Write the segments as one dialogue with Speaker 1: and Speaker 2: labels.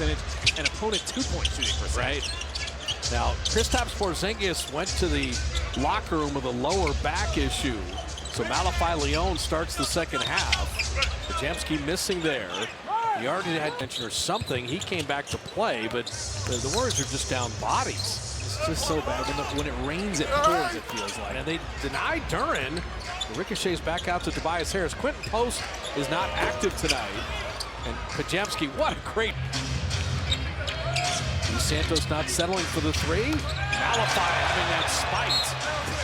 Speaker 1: An opponent 2-point shooting percentage.
Speaker 2: Right. Now, Kristaps Porzingis went to the locker room with a lower back issue. So Malachi Leon starts the second half. Pajamski missing there. He already had mention or something. He came back to play, but the Warriors are just down bodies.
Speaker 1: It's just so bad. When it rains, it pours, it feels like.
Speaker 2: And they deny Duren. The ricochets back out to Tobias Harris. Quentin Post is not active tonight. And Pajamski, what a great... Santos not settling for the three. Malachi having that spiked.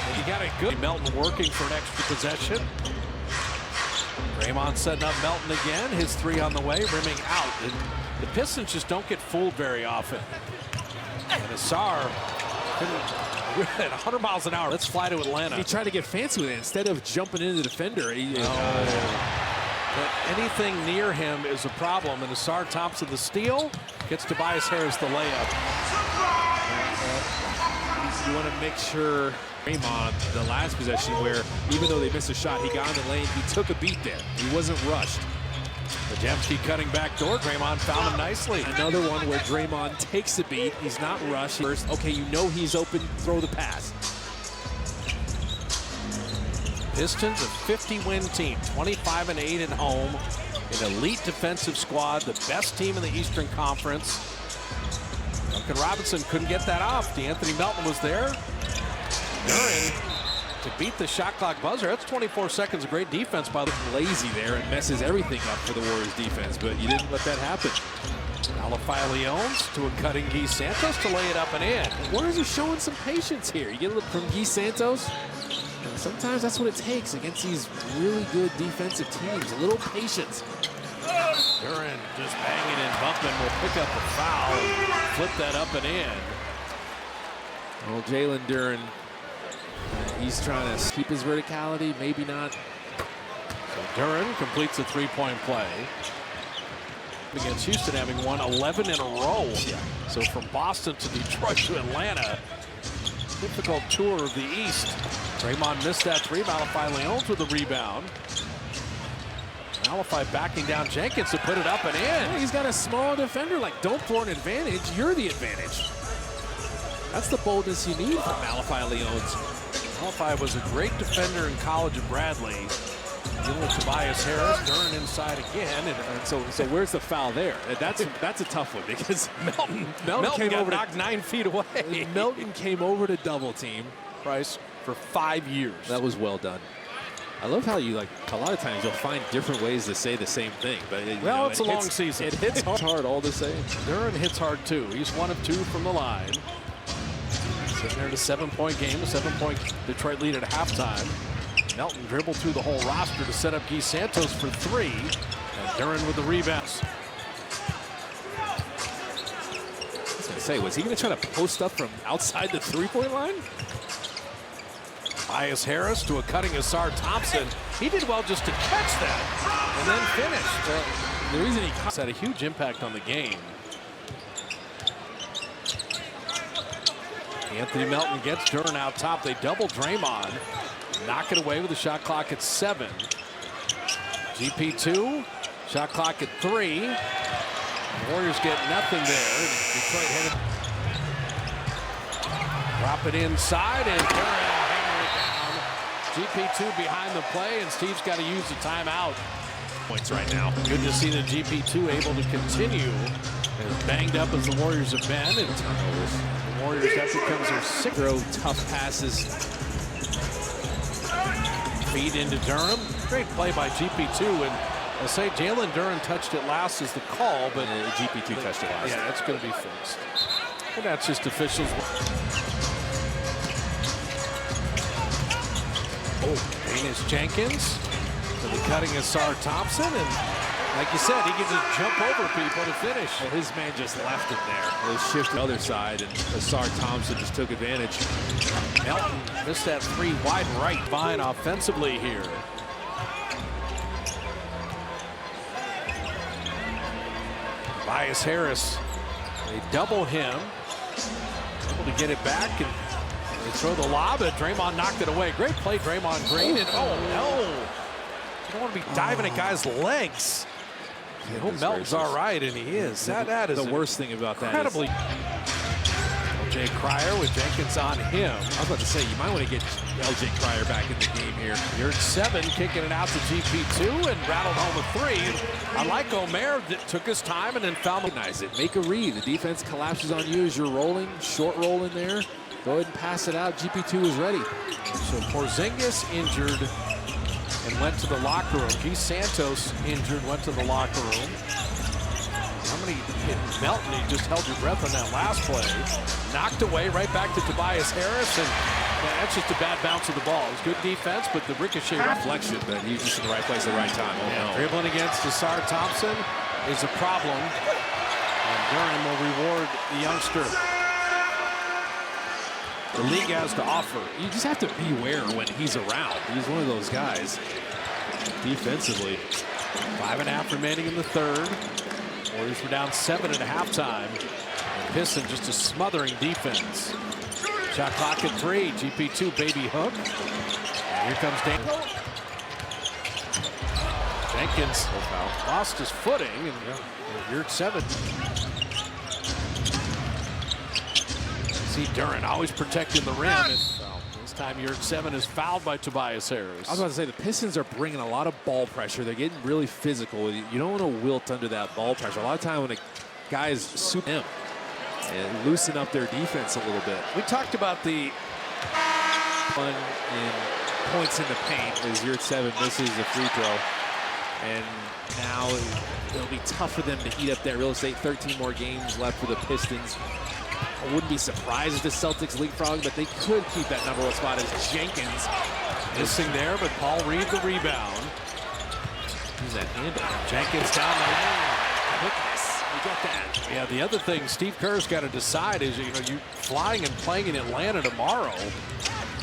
Speaker 2: And you got a good Melton working for an extra possession. Draymond setting up Melton again. His three on the way, rimming out. And the Pistons just don't get fooled very often. And Asar at 100 miles an hour. Let's fly to Atlanta.
Speaker 1: He tried to get fancy with it. Instead of jumping into the defender,
Speaker 2: But anything near him is a problem. And Asar Thompson the steal. Gets Tobias Harris the layup.
Speaker 1: You want to make sure Draymond, the last possession where even though they missed a shot, he got in the lane, he took a beat there. He wasn't rushed.
Speaker 2: Pajamski cutting back door. Draymond found him nicely.
Speaker 1: Another one where Draymond takes the beat. He's not rushed. First, okay, you know he's open, throw the pass.
Speaker 2: Pistons, a 50-win team, 25-8 at home. An elite defensive squad, the best team in the Eastern Conference. Duncan Robinson couldn't get that off. DeAnthony Melton was there. Duren to beat the shot clock buzzer. That's 24 seconds of great defense by the
Speaker 1: lazy there and messes everything up for the Warriors defense, but you didn't let that happen.
Speaker 2: Malachi Leons to a cutting Guy Santos to lay it up and in.
Speaker 1: The Warriors are showing some patience here. You get a little from Guy Santos. And sometimes that's what it takes against these really good defensive teams. A little patience.
Speaker 2: Duren just banging and bumping will pick up the foul. Flip that up and in.
Speaker 1: Well, Jalen Duren, he's trying to keep his verticality, maybe not.
Speaker 2: So Duren completes a three-point play. Against Houston, having won 11 in a row.
Speaker 1: Yeah.
Speaker 2: So from Boston to Detroit to Atlanta. Difficult tour of the East. Draymond missed that three. Malachi Leons with the rebound. Malachi backing down Jenkins to put it up and in.
Speaker 1: Yeah, he's got a small defender. Like, don't throw an advantage. You're the advantage. That's the boldness you need from Malachi Leons.
Speaker 2: Malachi was a great defender in college at Bradley. Dealing with Tobias Harris. Duren inside again.
Speaker 1: And so where's the foul there? That's a tough one because Melton
Speaker 2: came
Speaker 1: got
Speaker 2: over knocked 9 feet away.
Speaker 1: Melton came over to double team
Speaker 2: Price for 5 years.
Speaker 1: That was well done. I love how you, like, a lot of times you'll find different ways to say the same thing. But
Speaker 2: well, it's a long season.
Speaker 1: It hits hard all the same.
Speaker 2: Duren hits hard too. He's 1 of 2 from the line. Sitting there in a 7-point game, a 7-point Detroit lead at halftime. Melton dribbled through the whole roster to set up Guy Santos for 3. And Duren with the rebounds.
Speaker 1: I was going to say, was he going to try to post up from outside the three-point line?
Speaker 2: Tobias Harris to a cutting Asar Thompson. He did well just to catch that and then finished.
Speaker 1: The reason he
Speaker 2: had a huge impact on the game. Anthony Melton gets Duren out top. They double Draymond. Knock it away with the shot clock at 7. GP2, shot clock at 3. The Warriors get nothing there. Detroit headed. Drop it inside and Duren hammering it down. GP2 behind the play, and Steve's got to use the timeout.
Speaker 1: Points right now.
Speaker 2: Good to see the GP2 able to continue as banged up as the Warriors have been. And the Warriors, that becomes their 6th.
Speaker 1: Throw tough passes.
Speaker 2: Feed into Durham. Great play by GP2. And I'll say Jalen Duren touched it last is the call, but
Speaker 1: GP2 touched it last.
Speaker 2: Yeah, that's going to be fixed. And that's just officials. Danius Jenkins to the cutting Asar Thompson. And like you said, he can just jump over people to finish.
Speaker 1: Well, his man just left him there. They shifted the other side, and Asar Thompson just took advantage.
Speaker 2: Melton missed that 3 wide right. Fine offensively here. Tobias Harris, they double him. Able to get it back, and they throw the lob, and Draymond knocked it away. Great play, Draymond Green, and oh no! You don't want to be diving at guys' legs. Melton's all right, and he is. That is
Speaker 1: the worst thing about that.
Speaker 2: Incredibly. L.J. Cryer with Jenkins on him.
Speaker 1: I was about to say, you might want to get L.J. Cryer back in the game here.
Speaker 2: You're at 7, kicking it out to GP2 and rattled home a 3. I like Omer that took his time and then found
Speaker 1: Recognize it. Make a read. The defense collapses on you as you're rolling. Short roll in there. Go ahead and pass it out. GP2 is ready.
Speaker 2: So Porzingis injured and went to the locker room. G. Santos injured, went to the locker room. How many hit Melton? He just held your breath on that last play. Knocked away, right back to Tobias Harris, and that's just a bad bounce of the ball. It was good defense, but the ricochet reflection.
Speaker 1: But he's just in the right place at the right time. Oh, no.
Speaker 2: Dribbling against Desar Thompson is a problem. And Durham will reward the youngster. The league has to offer.
Speaker 1: You just have to beware when he's around. He's one of those guys defensively.
Speaker 2: 5.5 remaining in the third. Warriors were down 7 at halftime. And Pistons just a smothering defense. Shot clock at 3. GP2 baby hook. And here comes Dan. Jenkins lost his footing, and you're at 7. See Duran always protecting the rim. And this time you're at 7 is fouled by Tobias Harris.
Speaker 1: I was about to say, the Pistons are bringing a lot of ball pressure. They're getting really physical. You don't want to wilt under that ball pressure. A lot of time when a guys suit him and loosen up their defense a little bit.
Speaker 2: We talked about the
Speaker 1: fun in points in the paint as you're at 7 misses a free throw. And now it'll be tough for them to heat up that real estate. 13 more games left for the Pistons. I wouldn't be surprised if the Celtics leapfrog, but they could keep that number 1 spot as Jenkins
Speaker 2: missing there, but Paul Reed the rebound.
Speaker 1: Use that handle.
Speaker 2: Jenkins down the lane.
Speaker 1: Quickness. We get that.
Speaker 2: Yeah, the other thing Steve Kerr's got to decide is, you flying and playing in Atlanta tomorrow.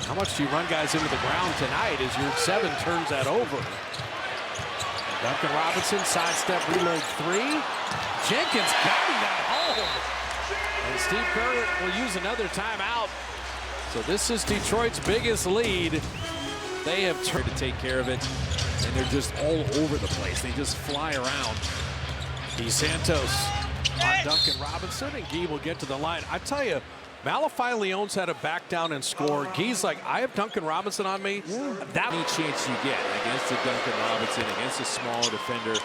Speaker 2: How much do you run guys into the ground tonight as your 7 turns that over? Duncan Robinson, sidestep, reload 3. Jenkins got that home. And Steve Kerr will use another timeout. So this is Detroit's biggest lead. They have
Speaker 1: tried to take care of it, and they're just all over the place. They just fly around.
Speaker 2: G. Santos on Duncan Robinson, and Guy will get to the line. I tell you, Malachi Leon's had to back down and score. Guy's like, I have Duncan Robinson on me.
Speaker 1: Yeah. That any chance you get against a Duncan Robinson, against a small defender.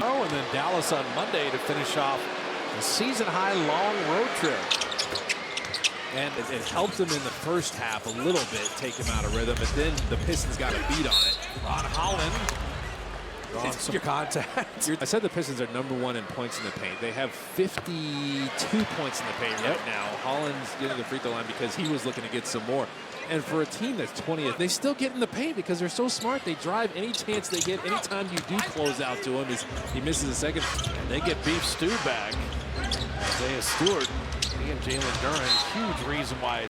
Speaker 2: Oh, and then Dallas on Monday to finish off a season-high long road trip.
Speaker 1: And it helped them in the first half a little bit, take him out of rhythm, but then the Pistons got a beat on it.
Speaker 2: Ron Holland drawing some contact.
Speaker 1: I said the Pistons are number 1 in points in the paint. They have 52 points in the paint right now. Holland's getting the free throw line because he was looking to get some more. And for a team that's 20th, they still get in the paint because they're so smart. They drive any chance they get. Anytime you do close out to him, he misses a second.
Speaker 2: And they get beef stew back. Isaiah Stewart, he and Jalen Duran, huge reason why